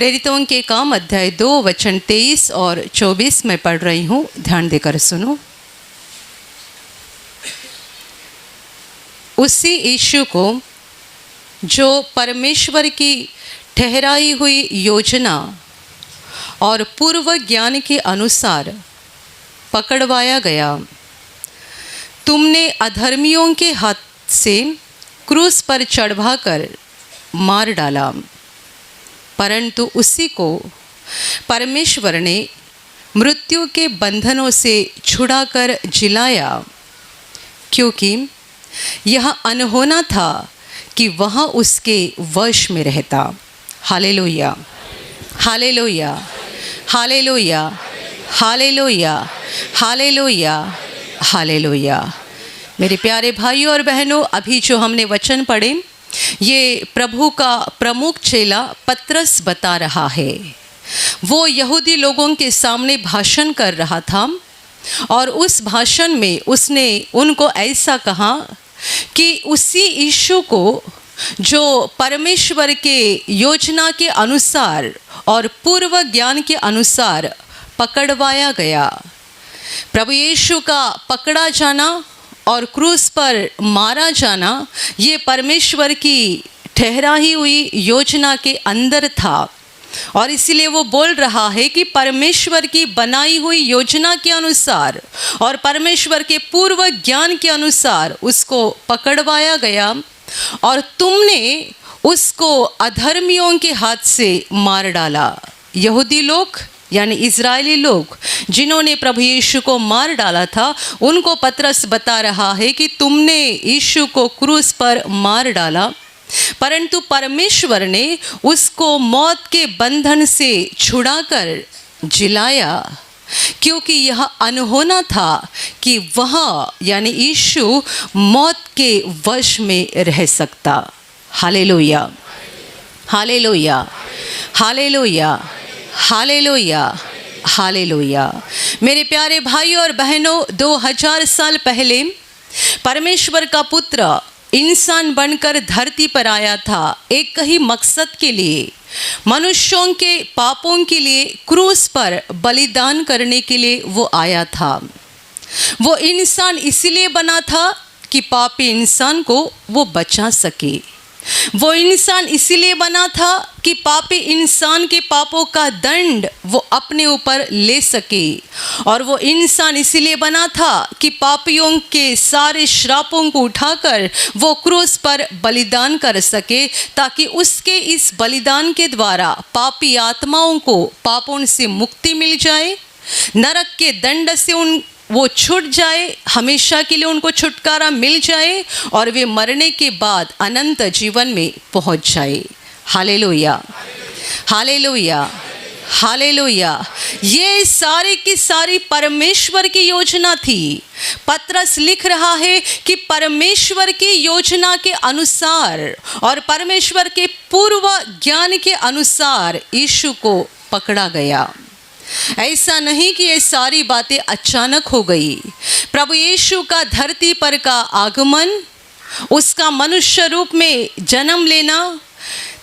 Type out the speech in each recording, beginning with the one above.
प्रेरितों के काम अध्याय 2 वचन 23 और 24 में पढ़ रही हूँ, ध्यान देकर सुनो। उसी यीशु को जो परमेश्वर की ठहराई हुई योजना और पूर्व ज्ञान के अनुसार पकड़वाया गया, तुमने अधर्मियों के हाथ से क्रूस पर चढ़वाकर मार डाला, परंतु उसी को परमेश्वर ने मृत्यु के बंधनों से छुड़ाकर जिलाया, क्योंकि यह अनहोना था कि वह उसके वश में रहता। Hallelujah, hallelujah, hallelujah, hallelujah, hallelujah, hallelujah. मेरे प्यारे भाइयों और बहनों, अभी जो हमने वचन पढ़े, ये प्रभु का प्रमुख चेला पतरस बता रहा है। वो यहूदी लोगों के सामने भाषण कर रहा था और उस भाषण में उसने उनको ऐसा कहा कि उसी यीशु को जो परमेश्वर के योजना के अनुसार और पूर्व ज्ञान के अनुसार पकड़वाया गया, प्रभु यीशु का पकड़ा जाना और क्रूस पर मारा जाना, ये परमेश्वर की ठहराई हुई योजना के अंदर था। और इसीलिए वो बोल रहा है कि परमेश्वर की बनाई हुई योजना के अनुसार और परमेश्वर के पूर्व ज्ञान के अनुसार उसको पकड़वाया गया और तुमने उसको अधर्मियों के हाथ से मार डाला। यहूदी लोग यानी इज़राइली लोग जिन्होंने प्रभु यीशु को मार डाला था, उनको पतरस बता रहा है कि तुमने यीशु को क्रूस पर मार डाला, परंतु परमेश्वर ने उसको मौत के बंधन से छुड़ाकर जिलाया, क्योंकि यह अनहोना था कि वह यानी यीशु मौत के वश में रह सकता। Hallelujah, hallelujah, hallelujah, hallelujah, hallelujah. मेरे प्यारे भाइयों और बहनों, 2000 साल पहले परमेश्वर का पुत्र इंसान बनकर धरती पर आया था, एक ही मकसद के लिए, मनुष्यों के पापों के लिए क्रूस पर बलिदान करने के लिए वो आया था। वो इंसान इसलिए बना था कि पापी इंसान को वो बचा सके। वो इंसान इसीलिए बना था कि पापी इंसान के पापों का दंड वो अपने ऊपर ले सके। और वो इंसान इसीलिए बना था कि पापियों के सारे श्रापों को उठाकर वो क्रूस पर बलिदान कर सके, ताकि उसके इस बलिदान के द्वारा पापी आत्माओं को पापों से मुक्ति मिल जाए, नरक के दंड से वो छूट जाए, हमेशा के लिए उनको छुटकारा मिल जाए और वे मरने के बाद अनंत जीवन में पहुंच जाए। Hallelujah, hallelujah, hallelujah. ये सारी की सारी परमेश्वर की योजना थी। पतरस लिख रहा है कि परमेश्वर की योजना के अनुसार और परमेश्वर के पूर्व ज्ञान के अनुसार यीशु को पकड़ा गया। ऐसा नहीं कि ये सारी बातें अचानक हो गई। प्रभु यीशु का धरती पर का आगमन, उसका मनुष्य रूप में जन्म लेना,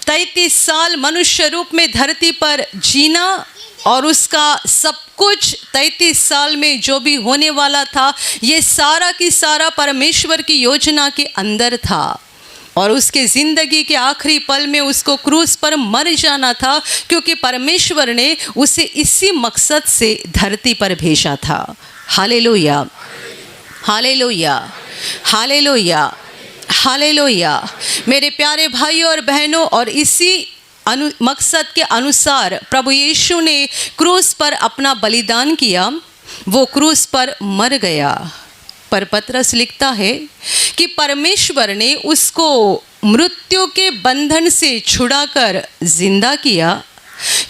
33 साल मनुष्य रूप में धरती पर जीना और उसका सब कुछ 33 साल में जो भी होने वाला था, ये सारा की सारा परमेश्वर की योजना के अंदर था। और उसके ज़िंदगी के आखिरी पल में उसको क्रूस पर मर जाना था, क्योंकि परमेश्वर ने उसे इसी मकसद से धरती पर भेजा था। Hallelujah, hallelujah, hallelujah, hallelujah. मेरे प्यारे भाइयों और बहनों, और इसी मकसद के अनुसार प्रभु यीशु ने क्रूस पर अपना बलिदान किया, वो क्रूस पर मर गया। पर पतरस लिखता है कि परमेश्वर ने उसको मृत्यु के बंधन से छुड़ाकर जिंदा किया,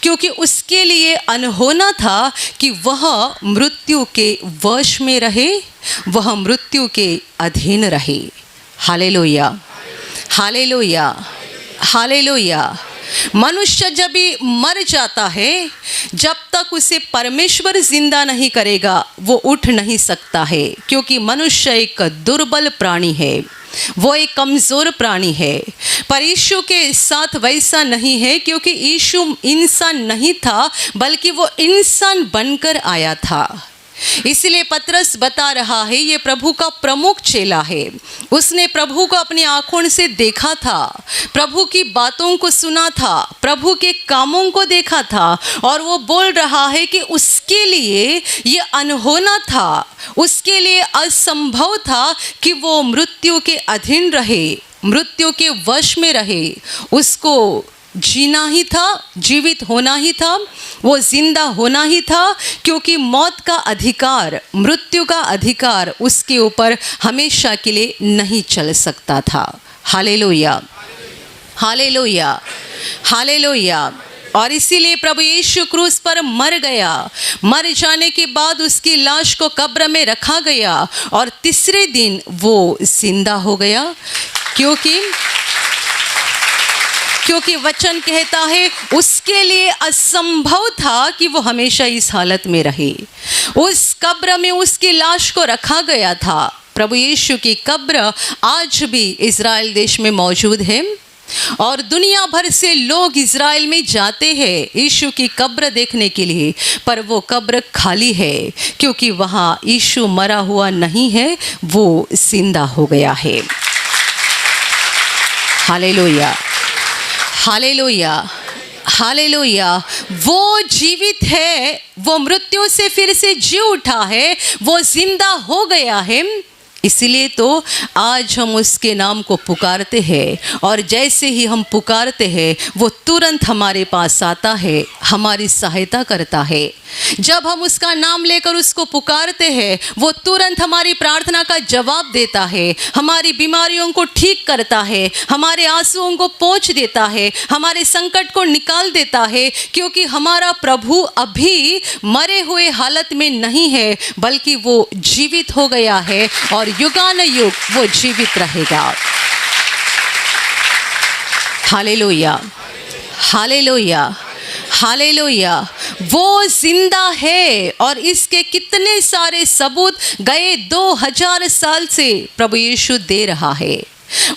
क्योंकि उसके लिए अनहोना था कि वह मृत्यु के वश में रहे, वह मृत्यु के अधीन रहे। Hallelujah, hallelujah, hallelujah. मनुष्य जब भी मर जाता है, जब तक उसे परमेश्वर जिंदा नहीं करेगा वो उठ नहीं सकता है, क्योंकि मनुष्य एक दुर्बल प्राणी है। वो एक कमज़ोर प्राणी है। पर यीशु के साथ वैसा नहीं है, क्योंकि यीशु इंसान नहीं था बल्कि वो इंसान बनकर आया था। इसलिए पतरस बता रहा है, ये प्रभु का प्रमुख चेला है। उसने प्रभु को अपनी आंखों से देखा था, प्रभु की बातों को सुना था, प्रभु के कामों को देखा था, और वो बोल रहा है कि उसके लिए ये अनहोना था, उसके लिए असंभव था कि वो मृत्यु के अधीन रहे, मृत्यु के वश में रहे। उसको जीना ही था, जीवित होना ही था, वो जिंदा होना ही था, क्योंकि मौत का अधिकार, मृत्यु का अधिकार उसके ऊपर हमेशा के लिए नहीं चल सकता था। Hallelujah, hallelujah, hallelujah. और इसीलिए प्रभु यीशु क्रूस पर मर गया। मर जाने के बाद उसकी लाश को कब्र में रखा गया और तीसरे दिन वो जिंदा हो गया, क्योंकि वचन कहता है उसके लिए असंभव था कि वो हमेशा इस हालत में रहे। उस कब्र में उसकी लाश को रखा गया था। प्रभु यीशु की कब्र आज भी इज़राइल देश में मौजूद है और दुनिया भर से लोग इज़राइल में जाते हैं यीशु की कब्र देखने के लिए, पर वो कब्र खाली है, क्योंकि वहाँ यीशु मरा हुआ नहीं है, वो जिंदा हो गया है। Hallelujah, hallelujah, hallelujah. वो जीवित है, वो मृत्यु से फिर से जी उठा है, वो जिंदा हो गया है। इसलिए तो आज हम उसके नाम को पुकारते हैं, और जैसे ही हम पुकारते हैं वो तुरंत हमारे पास आता है, हमारी सहायता करता है। जब हम उसका नाम लेकर उसको पुकारते हैं वो तुरंत हमारी प्रार्थना का जवाब देता है, हमारी बीमारियों को ठीक करता है, हमारे आंसुओं को पोंछ देता है, हमारे संकट को निकाल देता है, क्योंकि हमारा प्रभु अभी मरे हुए हालत में नहीं है, बल्कि वो जीवित हो गया है और युगानुयुग वो जीवित रहेगा। Hallelujah, hallelujah, hallelujah. वो जिंदा है और इसके कितने सारे सबूत गए 2000 साल से प्रभु यीशु दे रहा है।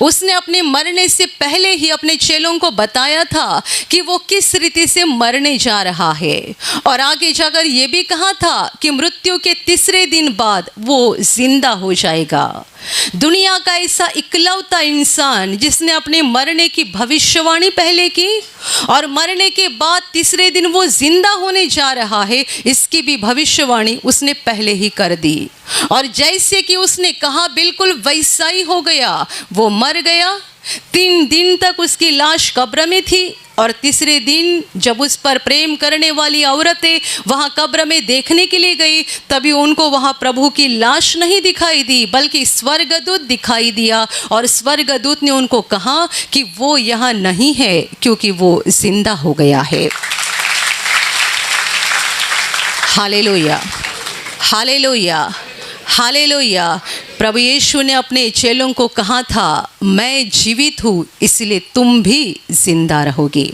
उसने अपने मरने से पहले ही अपने चेलों को बताया था कि वो किस रीति से मरने जा रहा है, और आगे जाकर ये भी कहा था कि मृत्यु के तीसरे दिन बाद वो जिंदा हो जाएगा। दुनिया का ऐसा इकलौता इंसान जिसने अपने मरने की भविष्यवाणी पहले की और मरने के बाद तीसरे दिन वो जिंदा होने जा रहा है, इसकी भी भविष्यवाणी उसने पहले ही कर दी। और जैसे कि उसने कहा बिल्कुल वैसा ही हो गया। वो मर गया, 3 दिन तक उसकी लाश कब्र में थी, और तीसरे दिन जब उस पर प्रेम करने वाली औरतें वहाँ कब्र में देखने के लिए गई, तभी उनको वहाँ प्रभु की लाश नहीं दिखाई दी, बल्कि स्वर्गदूत दिखाई दिया, और स्वर्गदूत ने उनको कहा कि वो यहाँ नहीं है, क्योंकि वो जिंदा हो गया है। Hallelujah, hallelujah, hallelujah. प्रभु यीशु ने अपने चेलों को कहा था, मैं जीवित हूँ, इसलिए तुम भी जिंदा रहोगे।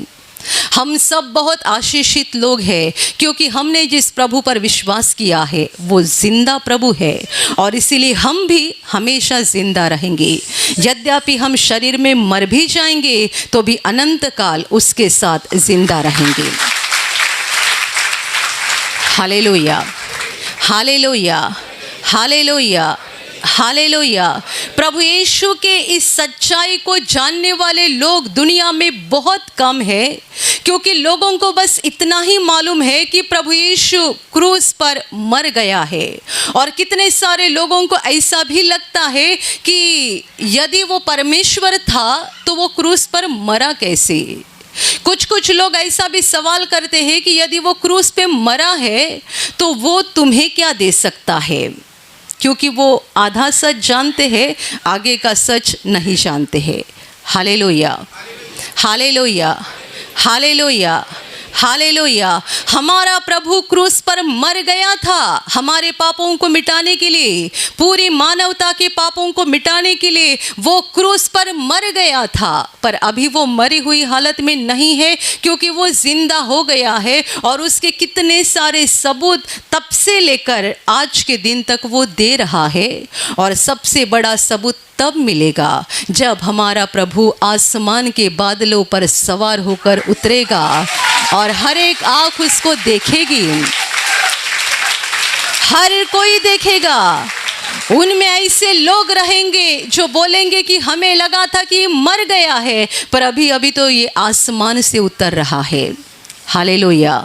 हम सब बहुत आशीषित लोग हैं, क्योंकि हमने जिस प्रभु पर विश्वास किया है वो जिंदा प्रभु है, और इसीलिए हम भी हमेशा जिंदा रहेंगे। यद्यपि हम शरीर में मर भी जाएंगे तो भी अनंत काल उसके साथ जिंदा रहेंगे। Hallelujah, hallelujah, hallelujah, hallelujah. प्रभु यीशु के इस सच्चाई को जानने वाले लोग दुनिया में बहुत कम है, क्योंकि लोगों को बस इतना ही मालूम है कि प्रभु यीशु क्रूस पर मर गया है। और कितने सारे लोगों को ऐसा भी लगता है कि यदि वो परमेश्वर था तो वो क्रूस पर मरा कैसे। कुछ लोग ऐसा भी सवाल करते हैं कि यदि वो क्रूस पे मरा है तो वो तुम्हें क्या दे सकता है, क्योंकि वो आधा सच जानते हैं, आगे का सच नहीं जानते हैं। Hallelujah, hallelujah, hallelujah, hallelujah. हमारा प्रभु क्रूस पर मर गया था हमारे पापों को मिटाने के लिए, पूरी मानवता के पापों को मिटाने के लिए वो क्रूस पर मर गया था। पर अभी वो मरी हुई हालत में नहीं है, क्योंकि वो जिंदा हो गया है और उसके कितने सारे सबूत तब से लेकर आज के दिन तक वो दे रहा है। और सबसे बड़ा सबूत तब मिलेगा जब हमारा प्रभु आसमान के बादलों पर सवार होकर उतरेगा और हर एक आँख उसको देखेगी, हर कोई देखेगा। उनमें ऐसे लोग रहेंगे जो बोलेंगे कि हमें लगा था कि मर गया है, पर अभी अभी तो ये आसमान से उतर रहा है। हालेलुया।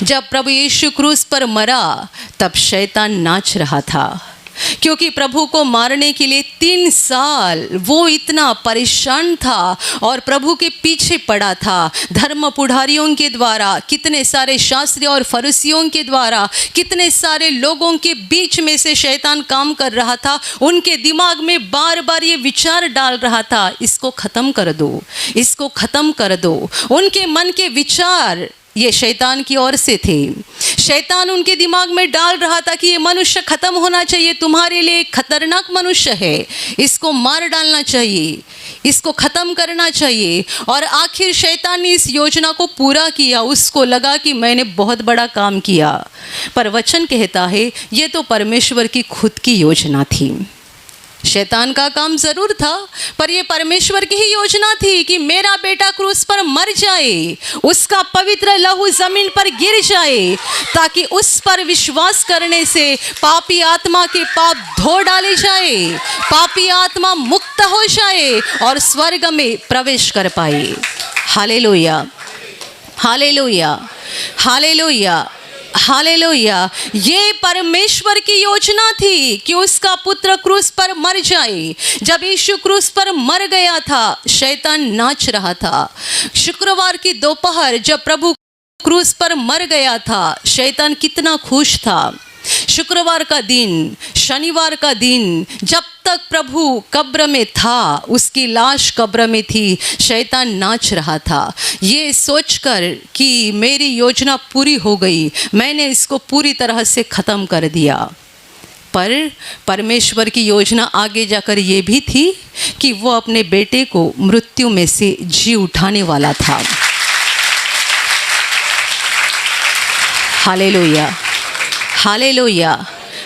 जब प्रभु यीशु क्रूस पर मरा तब शैतान नाच रहा था, क्योंकि प्रभु को मारने के लिए 3 साल वो इतना परेशान था और प्रभु के पीछे पड़ा था। धर्म पुढ़ारियों के द्वारा, कितने सारे शास्त्री और फरीसियों के द्वारा, कितने सारे लोगों के बीच में से शैतान काम कर रहा था। उनके दिमाग में बार बार ये विचार डाल रहा था, इसको ख़त्म कर दो, इसको ख़त्म कर दो। उनके मन के विचार ये शैतान की ओर से थे। शैतान उनके दिमाग में डाल रहा था कि ये मनुष्य खत्म होना चाहिए, तुम्हारे लिए खतरनाक मनुष्य है, इसको मार डालना चाहिए, इसको ख़त्म करना चाहिए। और आखिर शैतान ने इस योजना को पूरा किया। उसको लगा कि मैंने बहुत बड़ा काम किया, पर वचन कहता है ये तो परमेश्वर की खुद की योजना थी। शैतान का काम जरूर था, पर यह परमेश्वर की ही योजना थी कि मेरा बेटा क्रूस पर मर जाए, उसका पवित्र लहू जमीन पर गिर जाए, ताकि उस पर विश्वास करने से पापी आत्मा के पाप धो डाले जाए, पापी आत्मा मुक्त हो जाए और स्वर्ग में प्रवेश कर पाए। Hallelujah, hallelujah, hallelujah, hallelujah. ये परमेश्वर की योजना थी कि उसका पुत्र क्रूस पर मर जाए। जब यीशु क्रूस पर मर गया था, शैतान नाच रहा था। शुक्रवार की दोपहर जब प्रभु क्रूस पर मर गया था, शैतान कितना खुश था। शुक्रवार का दिन, शनिवार का दिन, जब तक प्रभु कब्र में था, उसकी लाश कब्र में थी, शैतान नाच रहा था, ये सोचकर कि मेरी योजना पूरी हो गई, मैंने इसको पूरी तरह से ख़त्म कर दिया। पर परमेश्वर की योजना आगे जाकर ये भी थी कि वो अपने बेटे को मृत्यु में से जी उठाने वाला था। Hallelujah, hallelujah,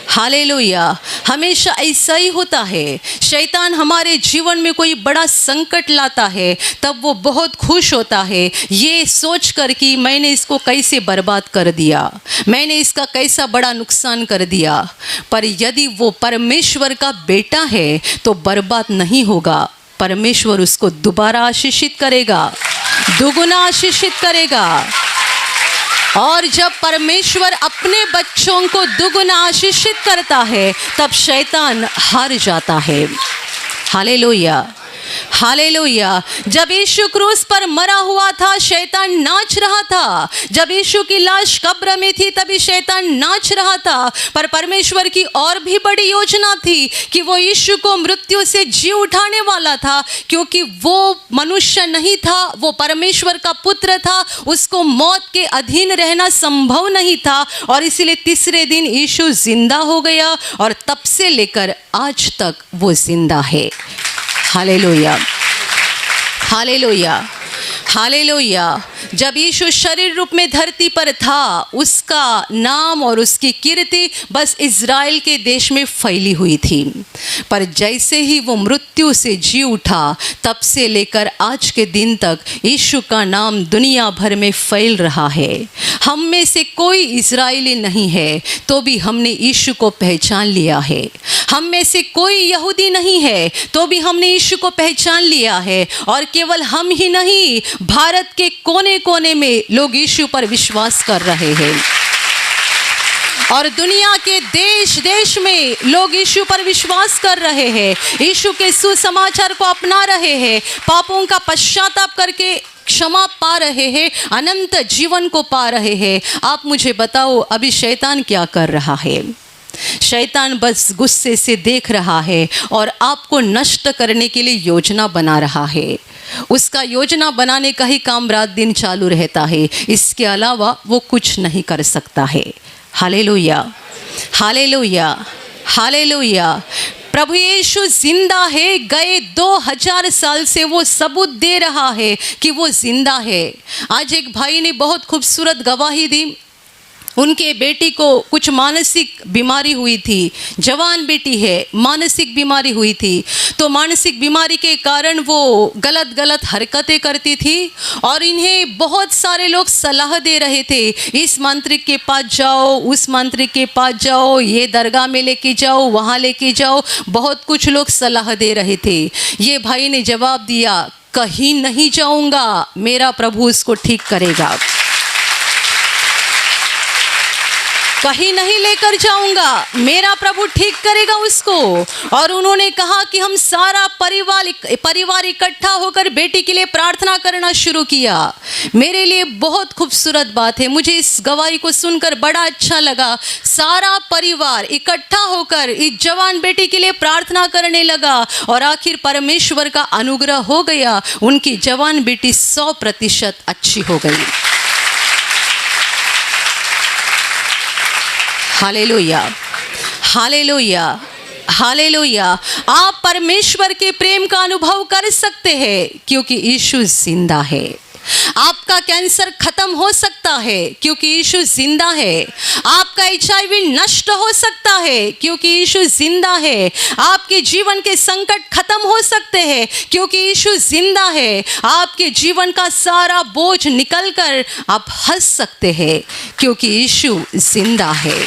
hallelujah. हमेशा ऐसा ही होता है। शैतान हमारे जीवन में कोई बड़ा संकट लाता है, तब वो बहुत खुश होता है ये सोचकर कि मैंने इसको कैसे बर्बाद कर दिया, मैंने इसका कैसा बड़ा नुकसान कर दिया। पर यदि वो परमेश्वर का बेटा है तो बर्बाद नहीं होगा, परमेश्वर उसको दोबारा आशीषित करेगा, दुगुना आशीषित करेगा। और जब परमेश्वर अपने बच्चों को दुगुना आशीषित करता है, तब शैतान हार जाता है। Hallelujah, hallelujah. जब यीशु क्रूस पर मरा हुआ था, शैतान नाच रहा था। जब यीशु की लाश कब्र में थी, तभी शैतान नाच रहा था। पर परमेश्वर की और भी बड़ी योजना थी कि वो यीशु को मृत्यु से जी उठाने वाला था, क्योंकि वो मनुष्य नहीं था, वो परमेश्वर का पुत्र था, उसको मौत के अधीन रहना संभव नहीं था। और इसलिए तीसरे दिन यीशु जिंदा हो गया और तब से लेकर आज तक वो जिंदा है। Hallelujah, hallelujah, hallelujah. जब यीशु शरीर रूप में धरती पर था, उसका नाम और उसकी कीर्ति बस इज़राइल के देश में फैली हुई थी। पर जैसे ही वो मृत्यु से जी उठा, तब से लेकर आज के दिन तक यीशु का नाम दुनिया भर में फैल रहा है। हम में से कोई इज़राइली नहीं है, तो भी हमने यीशु को पहचान लिया है। हम में से कोई यहूदी नहीं है, तो भी हमने यीशु को पहचान लिया है। और केवल हम ही नहीं, भारत के कोने कोने में लोग यीशु पर विश्वास कर रहे हैं, और दुनिया के देश देश में लोग यीशु पर विश्वास कर रहे हैं, यीशु के सुसमाचार को अपना रहे हैं, पापों का पश्चाताप करके क्षमा पा रहे हैं, अनंत जीवन को पा रहे हैं। आप मुझे बताओ, अभी शैतान क्या कर रहा है? शैतान बस गुस्से से देख रहा है और आपको नष्ट करने के लिए योजना बना रहा है। उसका योजना बनाने का ही काम रात दिन चालू रहता है, इसके अलावा वो कुछ नहीं कर सकता है। Hallelujah, hallelujah, hallelujah. प्रभु यीशु जिंदा है, गए 2000 साल से वो सबूत दे रहा है कि वो जिंदा है। आज एक भाई ने बहुत खूबसूरत गवाही दी। उनके बेटी को कुछ मानसिक बीमारी हुई थी, जवान बेटी है, मानसिक बीमारी हुई थी। तो मानसिक बीमारी के कारण वो गलत गलत हरकतें करती थी और इन्हें बहुत सारे लोग सलाह दे रहे थे, इस मांत्रिक के पास जाओ, उस मांत्रिक के पास जाओ, ये दरगाह में लेके जाओ, वहाँ लेके जाओ, बहुत कुछ लोग सलाह दे रहे थे। ये भाई ने जवाब दिया, कहीं नहीं जाऊँगा, मेरा प्रभु उसको ठीक करेगा, कहीं नहीं लेकर जाऊंगा, मेरा प्रभु ठीक करेगा उसको। और उन्होंने कहा कि हम सारा परिवार इकट्ठा होकर बेटी के लिए प्रार्थना करना शुरू किया। मेरे लिए बहुत खूबसूरत बात है, मुझे इस गवाही को सुनकर बड़ा अच्छा लगा। सारा परिवार इकट्ठा होकर इस जवान बेटी के लिए प्रार्थना करने लगा और आखिर परमेश्वर का अनुग्रह हो गया, उनकी जवान बेटी 100% अच्छी हो गई। Hallelujah, hallelujah, hallelujah. आप परमेश्वर के प्रेम का अनुभव कर सकते हैं क्योंकि यीशु जिंदा है। आपका कैंसर खत्म हो सकता है क्योंकि यीशु जिंदा है। आपका HIV नष्ट हो सकता है क्योंकि यीशु जिंदा है। आपके जीवन के संकट खत्म हो सकते हैं क्योंकि यीशु जिंदा है। आपके जीवन का सारा बोझ निकलकर आप हंस सकते हैं क्योंकि यीशु जिंदा है।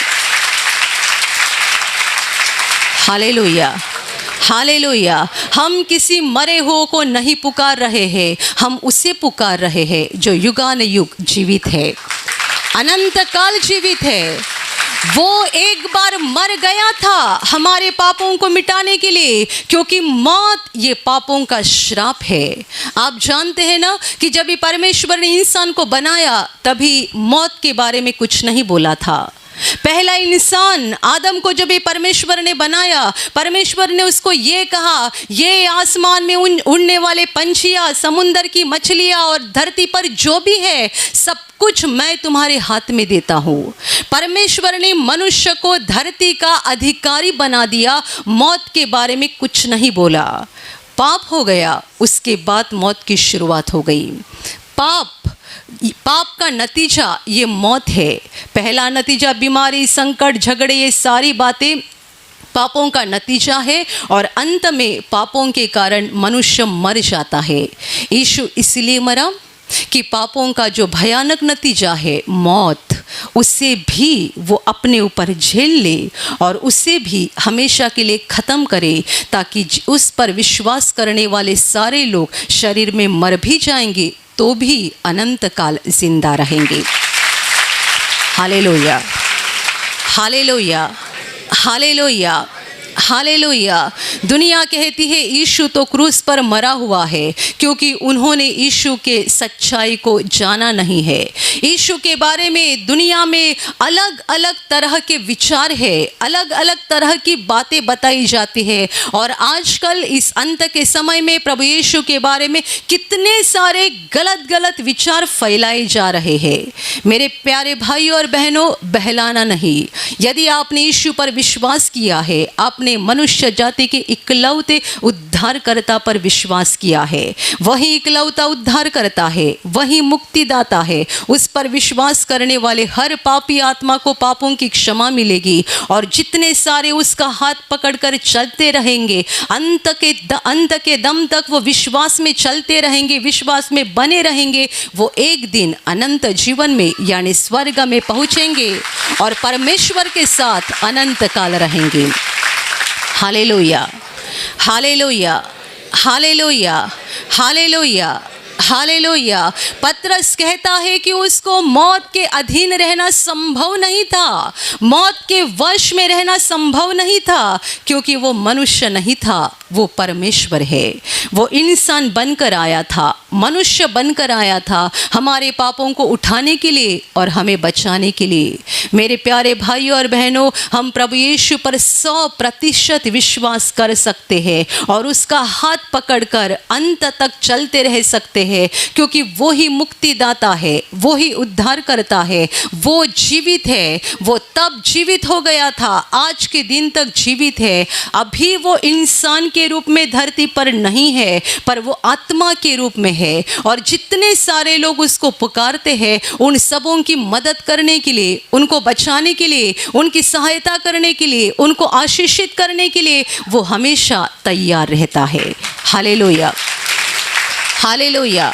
Hallelujah, hallelujah. हम किसी मरे हुए को नहीं पुकार रहे हैं, हम उसे पुकार रहे हैं जो युगानुयुग जीवित है, अनंत काल जीवित है। वो एक बार मर गया था हमारे पापों को मिटाने के लिए, क्योंकि मौत ये पापों का श्राप है। आप जानते हैं ना कि जब भी परमेश्वर ने इंसान को बनाया तभी मौत के बारे में कुछ नहीं बोला था। पहला इंसान आदम को जब परमेश्वर ने बनाया, परमेश्वर ने उसको ये कहा, ये आसमान में उड़ने वाले पंछियाँ, समुंदर की मछलियाँ और धरती पर जो भी है सब कुछ मैं तुम्हारे हाथ में देता हूँ। परमेश्वर ने मनुष्य को धरती का अधिकारी बना दिया, मौत के बारे में कुछ नहीं बोला। पाप हो गया, उसके बाद मौत की शुरुआत हो गई। पाप का नतीजा ये मौत है। पहला नतीजा बीमारी, संकट, झगड़े, ये सारी बातें पापों का नतीजा है और अंत में पापों के कारण मनुष्य मर जाता है। यीशु इसलिए मरा कि पापों का जो भयानक नतीजा है मौत, उससे भी वो अपने ऊपर झेल ले और उसे भी हमेशा के लिए ख़त्म करे, ताकि उस पर विश्वास करने वाले सारे लोग शरीर में मर भी जाएंगे तो भी अनंत काल जिंदा रहेंगे। Hallelujah, hallelujah, hallelujah, hallelujah. दुनिया कहती है यीशु तो क्रूस पर मरा हुआ है क्योंकि उन्होंने यीशु के सच्चाई को जाना नहीं है। यीशु के बारे में दुनिया में अलग अलग तरह के विचार है, अलग अलग तरह की बातें बताई जाती है। और आजकल इस अंत के समय में प्रभु यीशु के बारे में कितने सारे गलत गलत विचार फैलाए जा रहे हैं। मेरे प्यारे भाई और बहनों, बहलाना नहीं। यदि आपने यीशु पर विश्वास किया है, आपने मनुष्य जाति के इकलौते उद्धारकर्ता पर विश्वास किया है, वही इकलौता उद्धार करता है, वही मुक्तिदाता है। उस पर विश्वास करने वाले हर पापी आत्मा को पापों की क्षमा मिलेगी और जितने सारे उसका हाथ पकड़कर चलते रहेंगे, अंत के दम तक वो विश्वास में चलते रहेंगे, विश्वास में बने रहेंगे, वो एक दिन अनंत जीवन में यानी स्वर्ग में पहुंचेंगे और परमेश्वर के साथ अनंत काल रहेंगे। Hallelujah, hallelujah, hallelujah, hallelujah, hallelujah. पतरस कहता है कि उसको मौत के अधीन रहना संभव नहीं था, मौत के वश में रहना संभव नहीं था, क्योंकि वो मनुष्य नहीं था, वो परमेश्वर है। वो इंसान बनकर आया था, मनुष्य बनकर आया था हमारे पापों को उठाने के लिए और हमें बचाने के लिए। मेरे प्यारे भाइयों और बहनों, हम प्रभु यीशु पर 100% विश्वास कर सकते हैं और उसका हाथ पकड़कर अंत तक चलते रह सकते हैं, क्योंकि वो ही मुक्तिदाता है, वो ही उद्धार करता है, वो जीवित है। वो तब जीवित हो गया था, आज के दिन तक जीवित है। अभी वो इंसान के रूप में धरती पर नहीं है, पर वो आत्मा के रूप में है। और जितने सारे लोग उसको पुकारते हैं, उन सबों की मदद करने के लिए, उनको बचाने के लिए, उनकी सहायता करने के लिए, उनको आशीषित करने के लिए वो हमेशा तैयार रहता है। Hallelujah, hallelujah,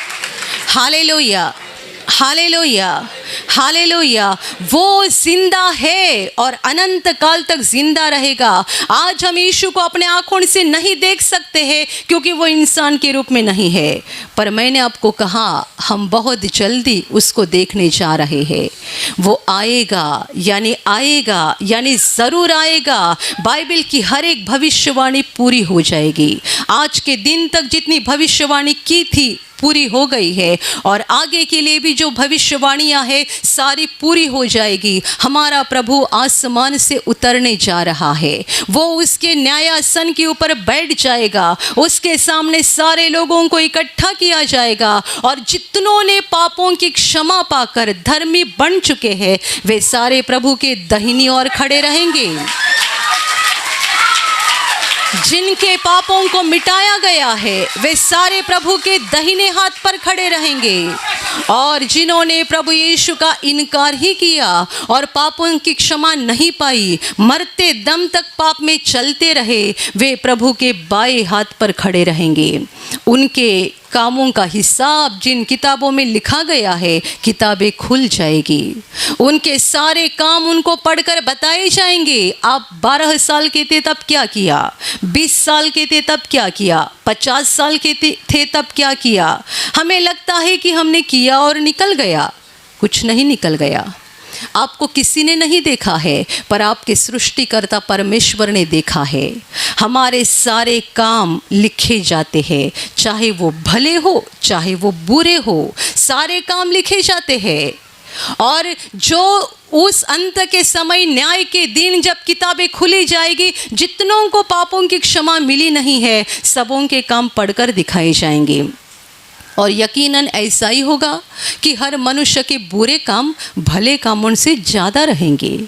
hallelujah, hallelujah, hallelujah. वो जिंदा है और अनंत काल तक जिंदा रहेगा। आज हम यीशु को अपने आंखों से नहीं देख सकते हैं, क्योंकि वो इंसान के रूप में नहीं है, पर मैंने आपको कहा हम बहुत जल्दी उसको देखने जा रहे हैं। वो आएगा यानी ज़रूर आएगा। बाइबल की हर एक भविष्यवाणी पूरी हो जाएगी। आज के दिन तक जितनी भविष्यवाणी की थी पूरी हो गई है, और आगे के लिए भी जो भविष्यवाणियां है सारी पूरी हो जाएगी। हमारा प्रभु आसमान से उतरने जा रहा है। वो उसके न्यायासन के ऊपर बैठ जाएगा, उसके सामने सारे लोगों को इकट्ठा किया जाएगा, और जितनों ने पापों की क्षमा पाकर धर्मी बन चुके हैं वे सारे प्रभु के दाहिनी ओर खड़े रहेंगे। जिनके पापों को मिटाया गया है वे सारे प्रभु के दाहिने हाथ पर खड़े रहेंगे, और जिन्होंने प्रभु यीशु का इनकार ही किया और पापों की क्षमा नहीं पाई, मरते दम तक पाप में चलते रहे, वे प्रभु के बाएं हाथ पर खड़े रहेंगे। उनके कामों का हिसाब जिन किताबों में लिखा गया है, किताबें खुल जाएगी। उनके सारे काम उनको पढ़कर बताए जाएंगे। आप 12 साल के थे तब क्या किया, 20 साल के थे तब क्या किया, 50 साल के थे तब क्या किया। हमें लगता है कि हमने किया और निकल गया, कुछ नहीं निकल गया। आपको किसी ने नहीं देखा है, पर आपके सृष्टिकर्ता परमेश्वर ने देखा है। हमारे सारे काम लिखे जाते हैं, चाहे वो भले हो चाहे वो बुरे हो, सारे काम लिखे जाते हैं। और जो उस अंत के समय न्याय के दिन जब किताबें खुली जाएगी, जितनों को पापों की क्षमा मिली नहीं है सबों के काम पढ़कर दिखाए जाएंगे। और यकीनन ऐसा ही होगा कि हर मनुष्य के बुरे काम भले कामों से ज़्यादा रहेंगे,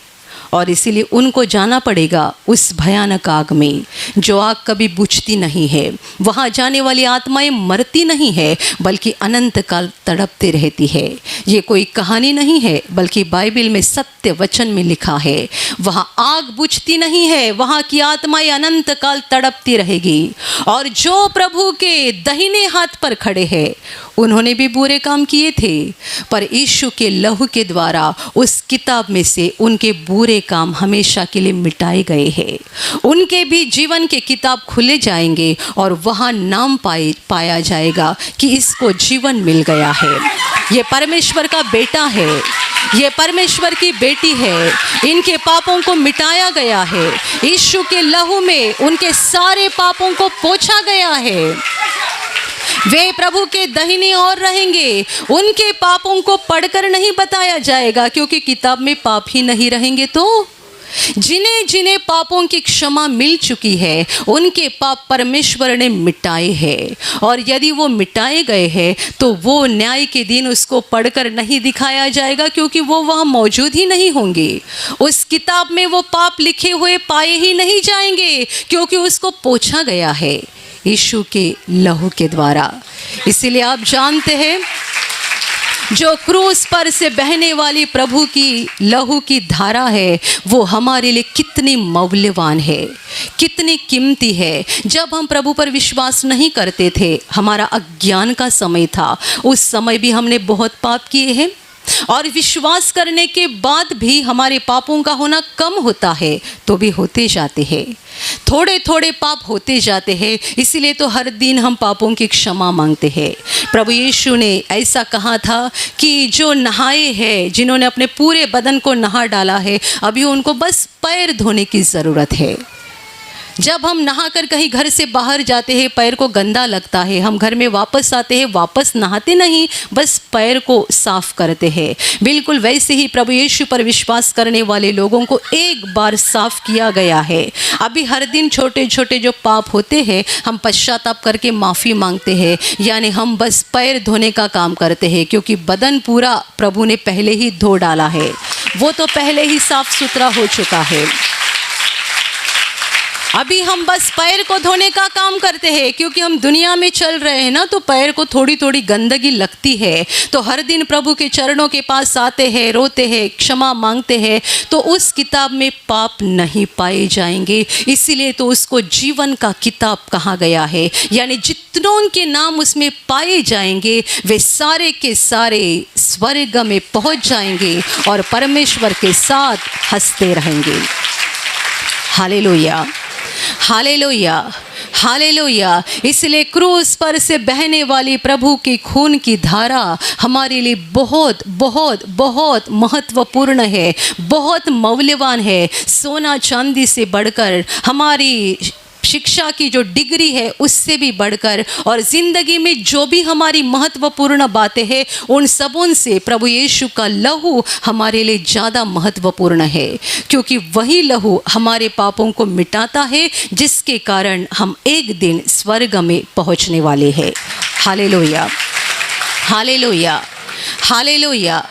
और इसीलिए उनको जाना पड़ेगा उस भयानक आग में, जो आग कभी बुझती नहीं है। वहाँ जाने वाली आत्माएं मरती नहीं है, बल्कि अनंत काल तड़पते रहती है। ये कोई कहानी नहीं है, बल्कि बाइबल में सत्य वचन में लिखा है। वहाँ आग बुझती नहीं है, वहाँ की आत्माएं अनंत काल तड़पती रहेगी। और जो प्रभु के दाहिने हाथ पर खड़े हैं, उन्होंने भी बुरे काम किए थे, पर यीशु के लहू के द्वारा उस किताब में से उनके बुरे काम हमेशा के लिए मिटाए गए हैं। उनके भी जीवन के किताब खुले जाएंगे, और वहाँ नाम पाया जाएगा कि इसको जीवन मिल गया है। ये परमेश्वर का बेटा है, ये परमेश्वर की बेटी है। इनके पापों को मिटाया गया है, यीशु के लहू में उनके सारे पापों को पोंछा गया है। वे प्रभु के दाहिने ओर रहेंगे। उनके पापों को पढ़कर नहीं बताया जाएगा, क्योंकि किताब में पाप ही नहीं रहेंगे। तो जिन्हें जिन्हें पापों की क्षमा मिल चुकी है, उनके पाप परमेश्वर ने मिटाए हैं। और यदि वो मिटाए गए हैं तो वो न्याय के दिन उसको पढ़कर नहीं दिखाया जाएगा, क्योंकि वो वहाँ मौजूद ही नहीं होंगे। उस किताब में वो पाप लिखे हुए पाए ही नहीं जाएंगे, क्योंकि उसको पोंछा गया है यीशु के लहू के द्वारा। इसीलिए आप जानते हैं, जो क्रूस पर से बहने वाली प्रभु की लहू की धारा है, वो हमारे लिए कितनी मूल्यवान है, कितनी कीमती है। जब हम प्रभु पर विश्वास नहीं करते थे, हमारा अज्ञान का समय था, उस समय भी हमने बहुत पाप किए हैं, और विश्वास करने के बाद भी हमारे पापों का होना कम होता है, तो भी होते जाते हैं, थोड़े थोड़े पाप होते जाते हैं। इसीलिए तो हर दिन हम पापों की क्षमा मांगते हैं। प्रभु यीशु ने ऐसा कहा था कि जो नहाए हैं, जिन्होंने अपने पूरे बदन को नहा डाला है, अभी उनको बस पैर धोने की ज़रूरत है। जब हम नहाकर कहीं घर से बाहर जाते हैं, पैर को गंदा लगता है, हम घर में वापस आते हैं, वापस नहाते नहीं, बस पैर को साफ करते हैं। बिल्कुल वैसे ही प्रभु यीशु पर विश्वास करने वाले लोगों को एक बार साफ किया गया है। अभी हर दिन छोटे छोटे जो पाप होते हैं, हम पश्चाताप करके माफ़ी मांगते हैं, यानी हम बस पैर धोने का काम करते हैं, क्योंकि बदन पूरा प्रभु ने पहले ही धो डाला है, वो तो पहले ही साफ सुथरा हो चुका है। अभी हम बस पैर को धोने का काम करते हैं, क्योंकि हम दुनिया में चल रहे हैं ना, तो पैर को थोड़ी थोड़ी गंदगी लगती है। तो हर दिन प्रभु के चरणों के पास आते हैं, रोते हैं, क्षमा मांगते हैं, तो उस किताब में पाप नहीं पाए जाएंगे। इसीलिए तो उसको जीवन का किताब कहा गया है, यानी जितनों के नाम उसमें पाए जाएंगे वे सारे के सारे स्वर्ग में पहुंच जाएंगे और परमेश्वर के साथ हंसते रहेंगे। Hallelujah, hallelujah, hallelujah. इसलिए क्रूस पर से बहने वाली प्रभु के खून की धारा हमारे लिए बहुत बहुत बहुत महत्वपूर्ण है, बहुत मूल्यवान है। सोना चांदी से बढ़कर, हमारी शिक्षा की जो डिग्री है उससे भी बढ़कर, और ज़िंदगी में जो भी हमारी महत्वपूर्ण बातें हैं उन सबों से प्रभु यीशु का लहू हमारे लिए ज़्यादा महत्वपूर्ण है, क्योंकि वही लहू हमारे पापों को मिटाता है, जिसके कारण हम एक दिन स्वर्ग में पहुंचने वाले हैं। Hallelujah, hallelujah, hallelujah,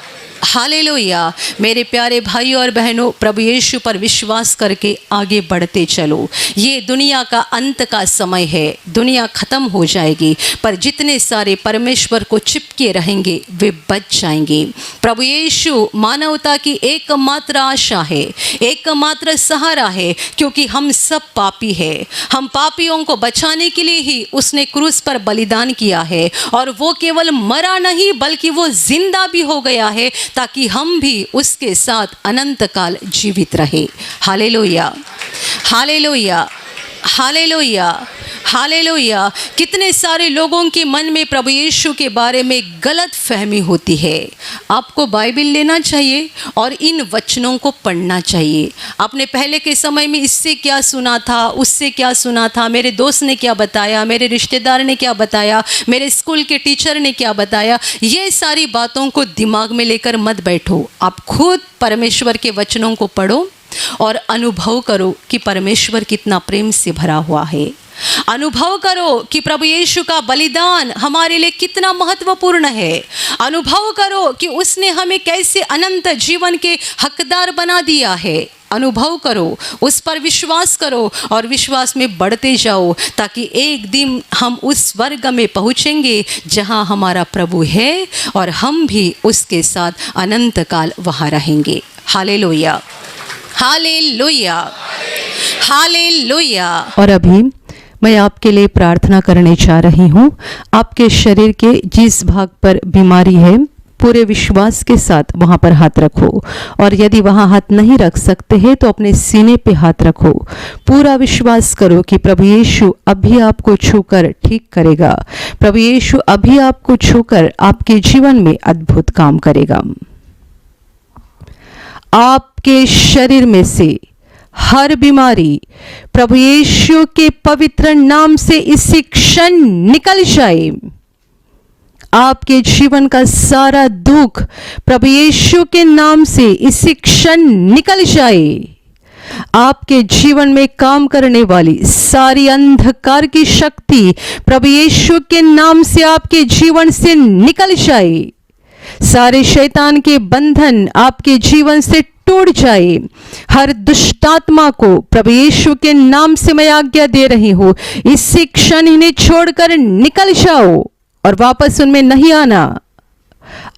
hallelujah. मेरे प्यारे भाइयों और बहनों, प्रभु यीशु पर विश्वास करके आगे बढ़ते चलो। ये दुनिया का अंत का समय है, दुनिया ख़त्म हो जाएगी, पर जितने सारे परमेश्वर को चिपके रहेंगे वे बच जाएंगे। प्रभु यीशु मानवता की एकमात्र आशा है, एकमात्र सहारा है, क्योंकि हम सब पापी हैं। हम पापियों को बचाने के लिए ही उसने क्रूस पर बलिदान किया है, और वो केवल मरा नहीं बल्कि वो जिंदा भी हो गया है, ताकि हम भी उसके साथ अनंत काल जीवित रहे। Hallelujah, hallelujah, hallelujah, hallelujah. कितने सारे लोगों के मन में प्रभु यीशु के बारे में गलत फहमी होती है। आपको बाइबल लेना चाहिए और इन वचनों को पढ़ना चाहिए। आपने पहले के समय में इससे क्या सुना था, उससे क्या सुना था, मेरे दोस्त ने क्या बताया, मेरे रिश्तेदार ने क्या बताया, मेरे स्कूल के टीचर ने क्या बताया, ये सारी बातों को दिमाग में लेकर मत बैठो। आप खुद परमेश्वर के वचनों को पढ़ो और अनुभव करो कि परमेश्वर कितना प्रेम से भरा हुआ है। अनुभव करो कि प्रभु यीशु का बलिदान हमारे लिए कितना महत्वपूर्ण है। अनुभव करो कि उसने हमें कैसे अनंत जीवन के हकदार बना दिया है। अनुभव करो, उस पर विश्वास करो और विश्वास में बढ़ते जाओ, ताकि एक दिन हम उस वर्ग में पहुँचेंगे जहाँ हमारा प्रभु है और हम भी उसके साथ अनंत काल वहाँ रहेंगे। Hallelujah, hallelujah, hallelujah. और अभी मैं आपके लिए प्रार्थना करने जा रही हूँ। आपके शरीर के जिस भाग पर बीमारी है, पूरे विश्वास के साथ वहाँ पर हाथ रखो, और यदि वहाँ हाथ नहीं रख सकते हैं तो अपने सीने पे हाथ रखो। पूरा विश्वास करो कि प्रभु यीशु अभी आपको छूकर ठीक करेगा। प्रभु यीशु अभी आपको छूकर आपके जीवन में अद्भुत काम करेगा। आपके शरीर में से हर बीमारी प्रभु यीशु के पवित्र नाम से इसी क्षण निकल जाए। आपके जीवन का सारा दुख प्रभु यीशु के नाम से इसी क्षण निकल जाए। आपके जीवन में काम करने वाली सारी अंधकार की शक्ति प्रभु यीशु के नाम से आपके जीवन से निकल जाए। सारे शैतान के बंधन आपके जीवन से टूट जाए। हर दुष्टात्मा को प्रभु यीशु के नाम से मैं आज्ञा दे रही हूँ, इसी क्षण इन्हें छोड़कर निकल जाओ और वापस उनमें नहीं आना।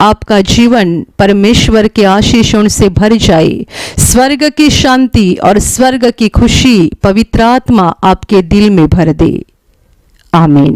आपका जीवन परमेश्वर के आशीषों से भर जाए। स्वर्ग की शांति और स्वर्ग की खुशी पवित्र आत्मा आपके दिल में भर दे। आमीन।